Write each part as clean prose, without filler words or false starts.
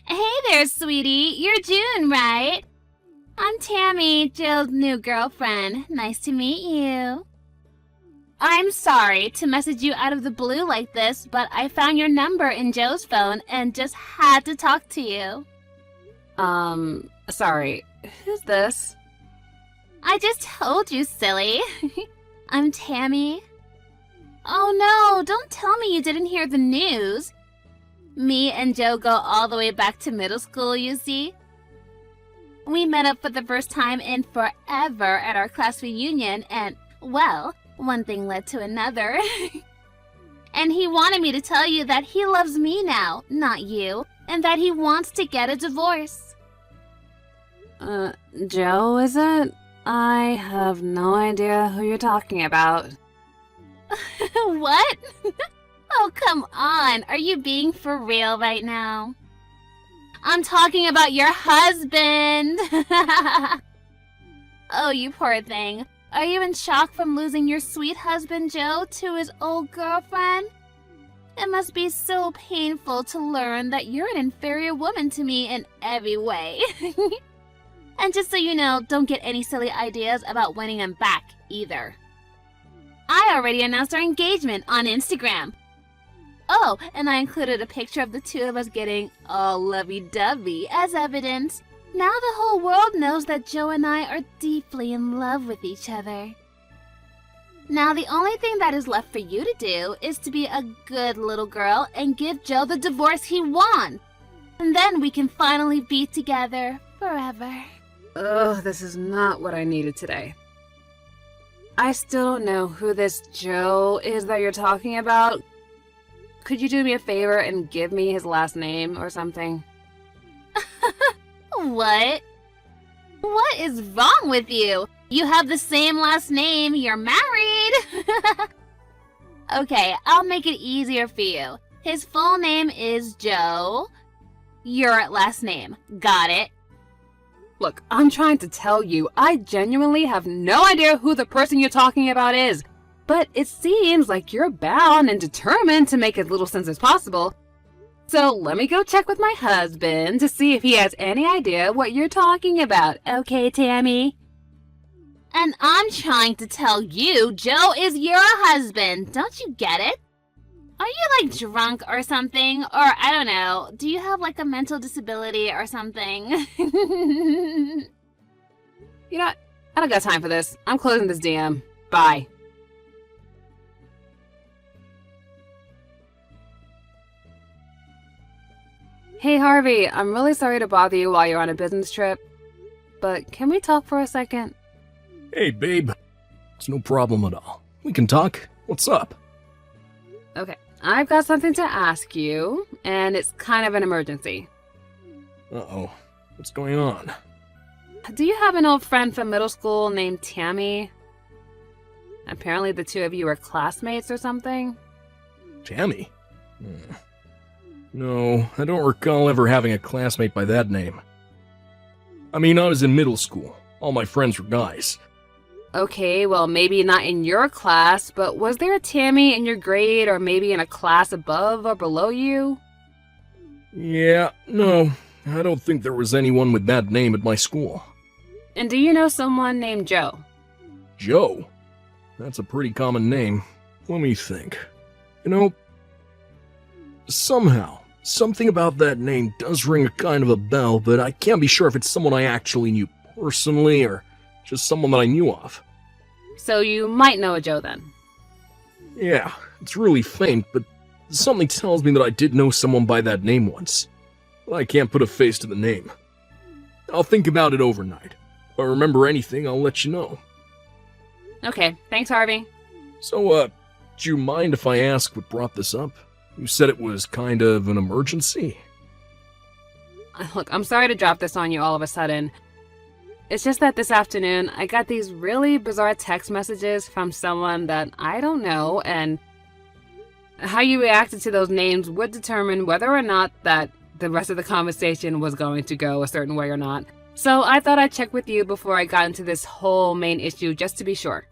Hey there, sweetie. You're June, right? I'm Tammy, Jill's new girlfriend. Nice to meet you. I'm sorry to message you out of the blue like this, but I found your number in Joe's phone and just had to talk to you. Sorry. Who's this? I just told you, silly. I'm Tammy. Oh no, don't tell me you didn't hear the news. Me and Joe go all the way back to middle school, you see. We met up for the first time in forever at our class reunion and, well, one thing led to another. And he wanted me to tell you that he loves me now, not you, and that he wants to get a divorce. Joe, is it? I have no idea who you're talking about. What? Oh, come on. Are you being for real right now? I'm talking about your husband. Oh, you poor thing. Are you in shock from losing your sweet husband, Joe, to his old girlfriend? It must be so painful to learn that you're an inferior woman to me in every way. And just so you know, don't get any silly ideas about winning him back, either. I already announced our engagement on Instagram. Oh, and I included a picture of the two of us getting all lovey-dovey as evidence. Now the whole world knows that Joe and I are deeply in love with each other. Now the only thing that is left for you to do is to be a good little girl and give Joe the divorce he wants. And then we can finally be together forever. Ugh, this is not what I needed today. I still don't know who this Joe is that you're talking about. Could you do me a favor and give me his last name or something? What? What is wrong with you? You have the same last name. You're married. Okay, I'll make it easier for you. His full name is Joe. Your last name. Got it? Look, I'm trying to tell you, I genuinely have no idea who the person you're talking about is. But it seems like you're bound and determined to make as little sense as possible. So let me go check with my husband to see if he has any idea what you're talking about. Okay, Tammy? And I'm trying to tell you, Joe is your husband. Don't you get it? Are you like drunk or something? Or I don't know, do you have like a mental disability or something? You know what? I don't got time for this. I'm closing this DM. Bye. Hey Harvey, I'm really sorry to bother you while you're on a business trip, but can we talk for a second? Hey, babe. It's no problem at all. We can talk. What's up? Okay, I've got something to ask you, and it's kind of an emergency. Uh-oh. What's going on? Do you have an old friend from middle school named Tammy? Apparently the two of you are classmates or something? Tammy? No, I don't recall ever having a classmate by that name. I mean, I was in middle school. All my friends were guys. Okay, well, maybe not in your class, but was there a Tammy in your grade or maybe in a class above or below you? Yeah, no, I don't think there was anyone with that name at my school. And do you know someone named Joe? Joe? That's a pretty common name. Let me think. You know, somehow, something about that name does ring a kind of a bell, but I can't be sure if it's someone I actually knew personally or just someone that I knew of. So you might know a Joe then. Yeah, it's really faint, but something tells me that I did know someone by that name once. But I can't put a face to the name. I'll think about it overnight. If I remember anything, I'll let you know. Okay, thanks Harvey. So, do you mind if I ask what brought this up? You said it was kind of an emergency. Look, I'm sorry to drop this on you all of a sudden. It's just that this afternoon, I got these really bizarre text messages from someone that I don't know, and how you reacted to those names would determine whether or not that the rest of the conversation was going to go a certain way or not. So I thought I'd check with you before I got into this whole main issue just to be sure.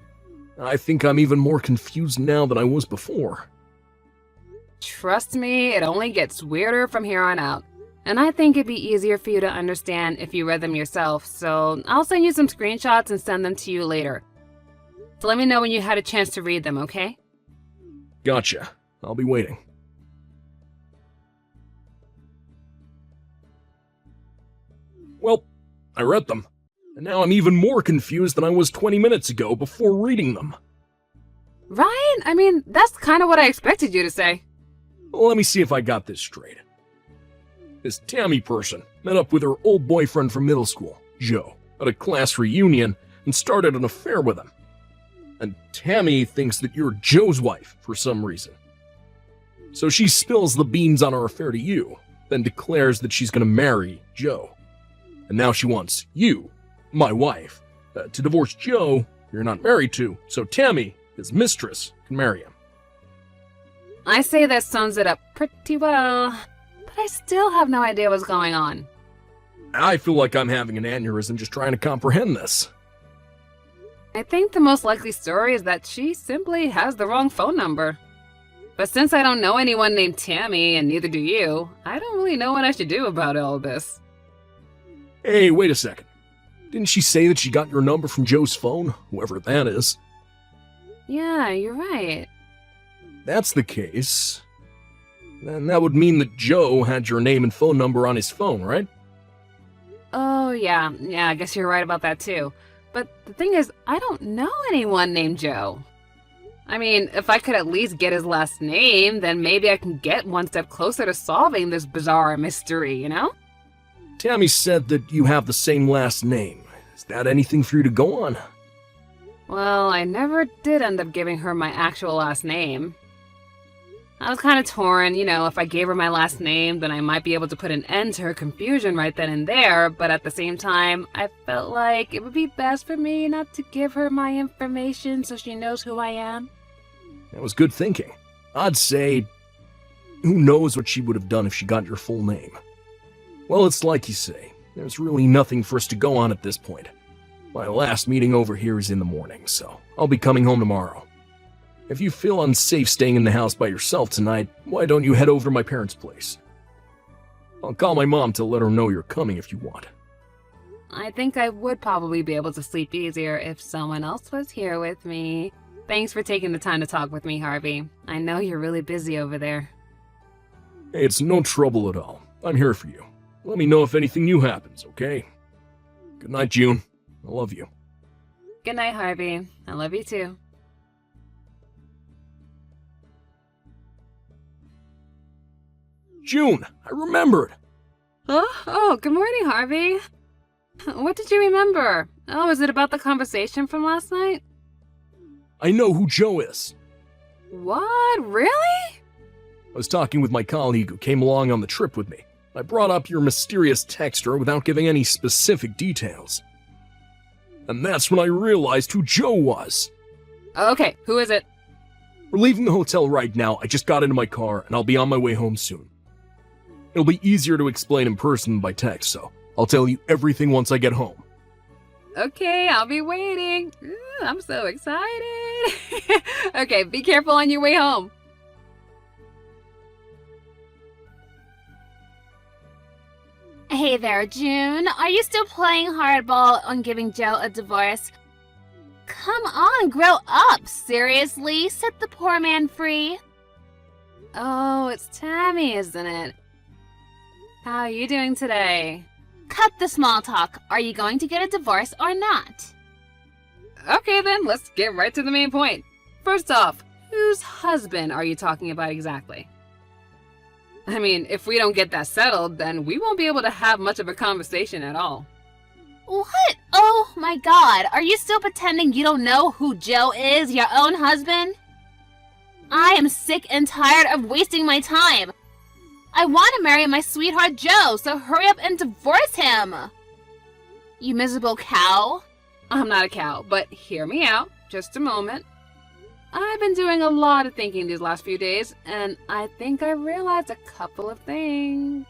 I think I'm even more confused now than I was before. Trust me, it only gets weirder from here on out. And I think it'd be easier for you to understand if you read them yourself, so I'll send you some screenshots and send them to you later. So let me know when you had a chance to read them, okay? Gotcha. I'll be waiting. Well, I read them, and now I'm even more confused than I was 20 minutes ago before reading them. Right? I mean, that's kind of what I expected you to say. Well, let me see if I got this straight. This Tammy person met up with her old boyfriend from middle school, Joe, at a class reunion and started an affair with him. And Tammy thinks that you're Joe's wife for some reason. So she spills the beans on her affair to you, then declares that she's going to marry Joe. And now she wants you, my wife, to divorce Joe you're not married to, so Tammy, his mistress, can marry him. I say that sums it up pretty well, but I still have no idea what's going on. I feel like I'm having an aneurysm just trying to comprehend this. I think the most likely story is that she simply has the wrong phone number. But since I don't know anyone named Tammy, and neither do you, I don't really know what I should do about all this. Hey, wait a second. Didn't she say that she got your number from Joe's phone, whoever that is? Yeah, you're right. That's the case. Then that would mean that Joe had your name and phone number on his phone, right? Oh, yeah, I guess you're right about that too. But the thing is, I don't know anyone named Joe. I mean, if I could at least get his last name, then maybe I can get one step closer to solving this bizarre mystery, you know? Tammy said that you have the same last name. Is that anything for you to go on? Well, I never did end up giving her my actual last name. I was kind of torn, if I gave her my last name, then I might be able to put an end to her confusion right then and there, but at the same time, I felt like it would be best for me not to give her my information so she knows who I am. That was good thinking. I'd say, who knows what she would have done if she got your full name. Well, it's like you say, there's really nothing for us to go on at this point. My last meeting over here is in the morning, so I'll be coming home tomorrow. If you feel unsafe staying in the house by yourself tonight, why don't you head over to my parents' place? I'll call my mom to let her know you're coming if you want. I think I would probably be able to sleep easier if someone else was here with me. Thanks for taking the time to talk with me, Harvey. I know you're really busy over there. Hey, it's no trouble at all. I'm here for you. Let me know if anything new happens, okay? Good night, June. I love you. Good night, Harvey. I love you too. June, I remembered. Oh, good morning, Harvey. What did you remember? Oh, is it about the conversation from last night? I know who Joe is. What? Really? I was talking with my colleague who came along on the trip with me. I brought up your mysterious texter without giving any specific details. And that's when I realized who Joe was. Okay, who is it? We're leaving the hotel right now. I just got into my car, and I'll be on my way home soon. It'll be easier to explain in person than by text, so I'll tell you everything once I get home. Okay, I'll be waiting. Ooh, I'm so excited. Okay, be careful on your way home. Hey there, June. Are you still playing hardball on giving Joe a divorce? Come on, grow up. Seriously, set the poor man free. Oh, it's Tammy, isn't it? How are you doing today? Cut the small talk. Are you going to get a divorce or not? Okay then, let's get right to the main point. First off, whose husband are you talking about exactly? I mean, if we don't get that settled, then we won't be able to have much of a conversation at all. What? Oh my god, are you still pretending you don't know who Joe is, your own husband? I am sick and tired of wasting my time. I want to marry my sweetheart Joe, so hurry up and divorce him. You miserable cow. I'm not a cow, but hear me out, just a moment. I've been doing a lot of thinking these last few days, and I think I realized a couple of things.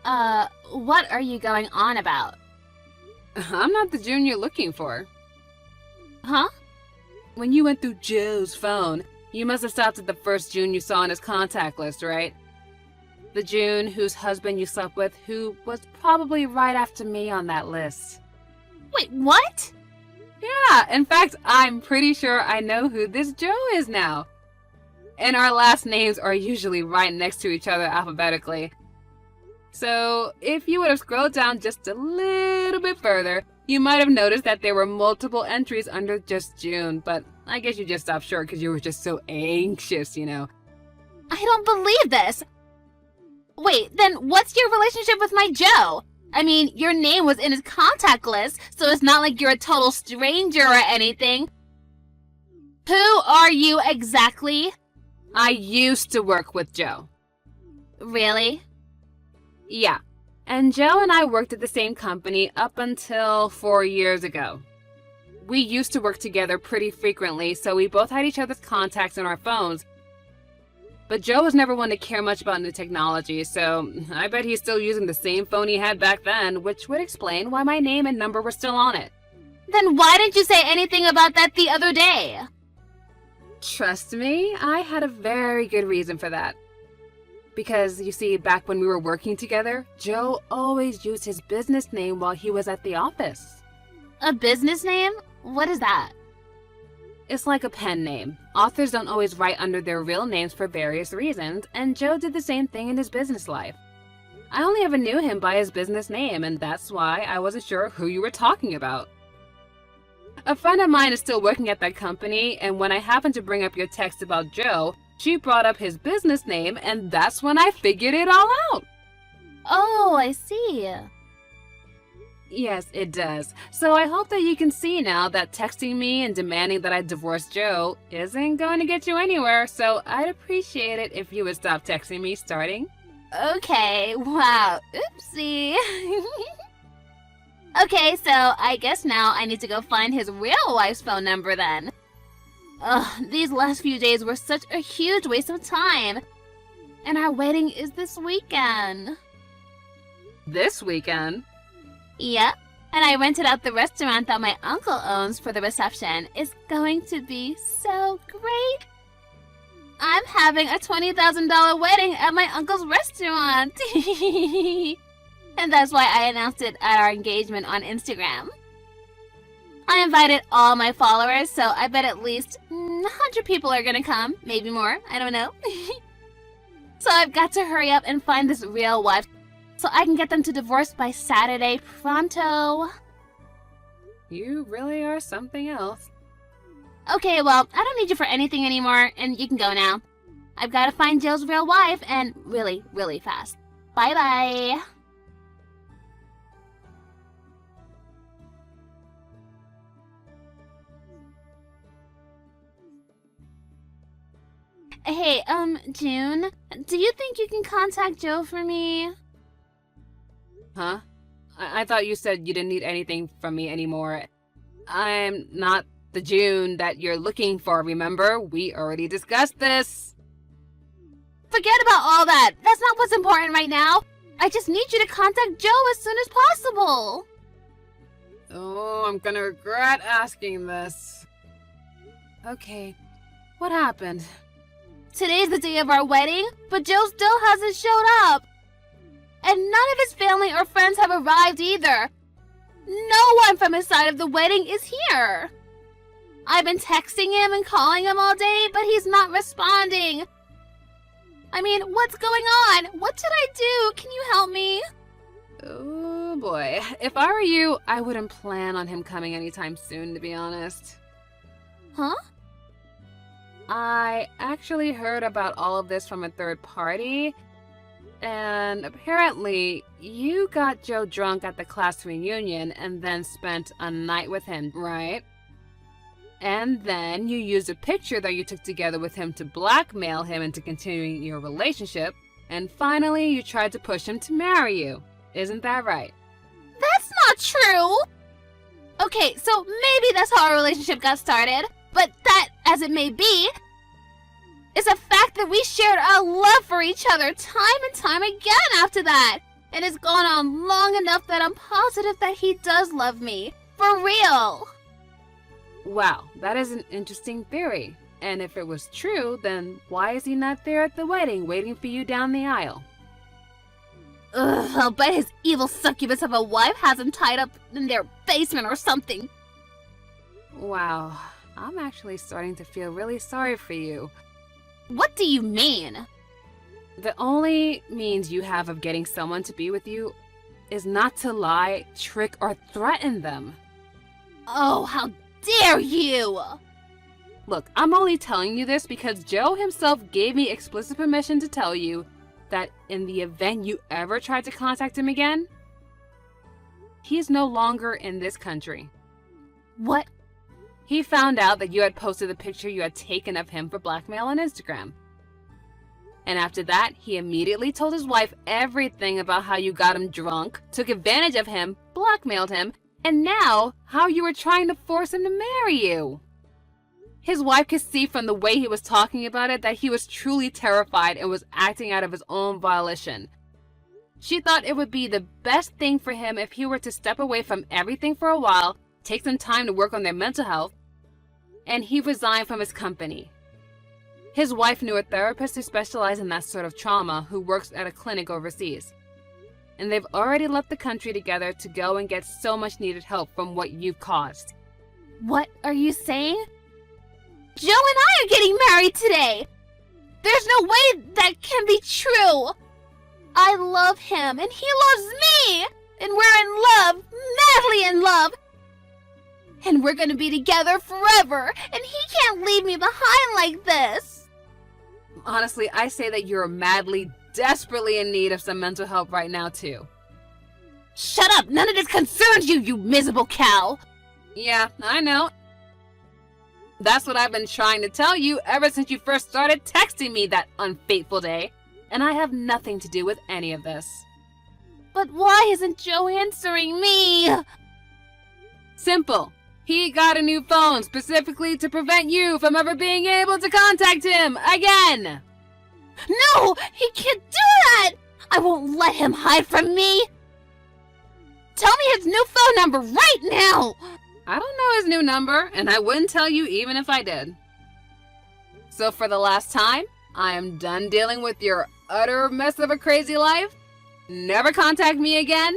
What are you going on about? I'm not the June you're looking for. Huh? When you went through Joe's phone, you must have stopped at the first June you saw on his contact list, right? The June whose husband you slept with, who was probably right after me on that list. Wait, what? Yeah, in fact, I'm pretty sure I know who this Joe is now. And our last names are usually right next to each other alphabetically. So, if you would have scrolled down just a little bit further, you might have noticed that there were multiple entries under just June, but I guess you just stopped short because you were just so anxious, you know. I don't believe this. Wait, then what's your relationship with my Joe? I mean, your name was in his contact list, so it's not like you're a total stranger or anything. Who are you exactly? I used to work with Joe. Really? Yeah. And Joe and I worked at the same company up until 4 years ago. We used to work together pretty frequently, so we both had each other's contacts on our phones. But Joe was never one to care much about new technology, so I bet he's still using the same phone he had back then, which would explain why my name and number were still on it. Then why didn't you say anything about that the other day? Trust me, I had a very good reason for that. Because, you see, back when we were working together, Joe always used his business name while he was at the office. A business name? What is that? It's like a pen name. Authors don't always write under their real names for various reasons, and Joe did the same thing in his business life. I only ever knew him by his business name, and that's why I wasn't sure who you were talking about. A friend of mine is still working at that company, and when I happened to bring up your text about Joe, she brought up his business name, and that's when I figured it all out. Oh, I see. Yes, it does. So I hope that you can see now that texting me and demanding that I divorce Joe isn't going to get you anywhere, so I'd appreciate it if you would stop texting me starting. Okay, wow, oopsie. Okay, so I guess now I need to go find his real wife's phone number then. Ugh, these last few days were such a huge waste of time. And our wedding is this weekend. This weekend? Yep, and I rented out the restaurant that my uncle owns for the reception. It's going to be so great. I'm having a $20,000 wedding at my uncle's restaurant. And that's why I announced it at our engagement on Instagram. I invited all my followers, so I bet at least 100 people are gonna come. Maybe more, I don't know. So I've got to hurry up and find this real wife so I can get them to divorce by Saturday pronto. You really are something else. Okay, well, I don't need you for anything anymore, and you can go now. I've got to find Jill's real wife, and really, really fast. Bye-bye. Hey, June, do you think you can contact Joe for me? Huh? I thought you said you didn't need anything from me anymore. I'm not the June that you're looking for, remember? We already discussed this. Forget about all that. That's not what's important right now. I just need you to contact Joe as soon as possible. Oh, I'm gonna regret asking this. Okay, what happened? Today's the day of our wedding, but Joe still hasn't showed up. And none of his family or friends have arrived either. No one from his side of the wedding is here. I've been texting him and calling him all day, but he's not responding. I mean, what's going on? What should I do? Can you help me? Oh boy. If I were you, I wouldn't plan on him coming anytime soon, to be honest. Huh? I actually heard about all of this from a third party, and apparently you got Joe drunk at the class reunion and then spent a night with him, right? And then you used a picture that you took together with him to blackmail him into continuing your relationship, and finally you tried to push him to marry you. Isn't that right? That's not true! Okay, so maybe that's how our relationship got started. But that, as it may be, is a fact that we shared our love for each other time and time again after that. And it's gone on long enough that I'm positive that he does love me. For real. Wow, that is an interesting theory. And if it was true, then why is he not there at the wedding waiting for you down the aisle? Ugh, I'll bet his evil succubus of a wife has him tied up in their basement or something. Wow, I'm actually starting to feel really sorry for you. What do you mean? The only means you have of getting someone to be with you is not to lie, trick, or threaten them. Oh, how dare you! Look, I'm only telling you this because Joe himself gave me explicit permission to tell you that in the event you ever tried to contact him again, he's no longer in this country. What? He found out that you had posted the picture you had taken of him for blackmail on Instagram. And after that, he immediately told his wife everything about how you got him drunk, took advantage of him, blackmailed him, and now how you were trying to force him to marry you. His wife could see from the way he was talking about it that he was truly terrified and was acting out of his own volition. She thought it would be the best thing for him if he were to step away from everything for a while, take some time to work on their mental health, and he resigned from his company. His wife knew a therapist who specialized in that sort of trauma who works at a clinic overseas. And they've already left the country together to go and get so much needed help from what you've caused. What are you saying? Joe and I are getting married today! There's no way that can be true! I love him, and he loves me! And we're in love, madly in love! And we're gonna be together forever, and he can't leave me behind like this! Honestly, I say that you're madly, desperately in need of some mental help right now, too. Shut up! None of this concerns you, you miserable cow! Yeah, I know. That's what I've been trying to tell you ever since you first started texting me that unfateful day. And I have nothing to do with any of this. But why isn't Joe answering me? Simple. He got a new phone specifically to prevent you from ever being able to contact him again. No! He can't do that! I won't let him hide from me! Tell me his new phone number right now! I don't know his new number, and I wouldn't tell you even if I did. So for the last time, I am done dealing with your utter mess of a crazy life. Never contact me again.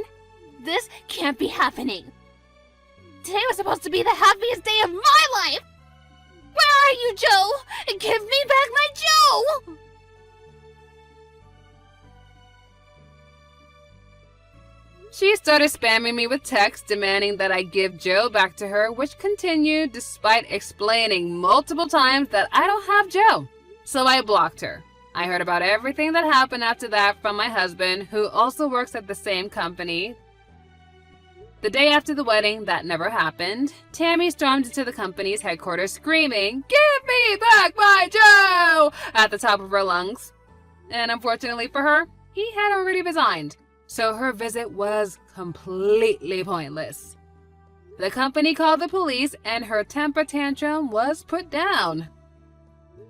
This can't be happening. Today was supposed to be the happiest day of my life! Where are you, Joe? Give me back my Joe! She started spamming me with texts demanding that I give Joe back to her, which continued despite explaining multiple times that I don't have Joe. So I blocked her. I heard about everything that happened after that from my husband, who also works at the same company. The day after the wedding, that never happened, Tammy stormed into the company's headquarters screaming, "Give me back my Joe!" at the top of her lungs. And unfortunately for her, he had already resigned. So her visit was completely pointless. The company called the police and her temper tantrum was put down.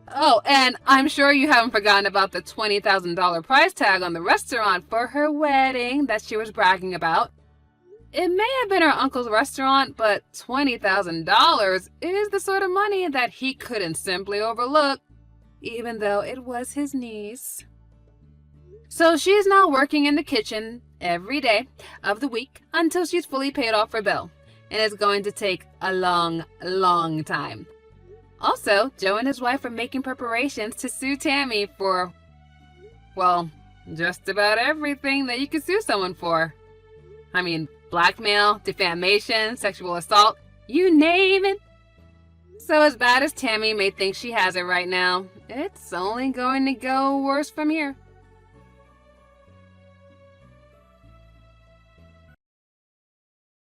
Oh, and I'm sure you haven't forgotten about the $20,000 price tag on the restaurant for her wedding that she was bragging about. It may have been her uncle's restaurant, but $20,000 is the sort of money that he couldn't simply overlook, even though it was his niece. So she's now working in the kitchen every day of the week until she's fully paid off her bill. And it's going to take a long, long time. Also, Joe and his wife are making preparations to sue Tammy for, well, just about everything that you could sue someone for. I mean, blackmail, defamation, sexual assault, you name it. So as bad as Tammy may think she has it right now, it's only going to go worse from here.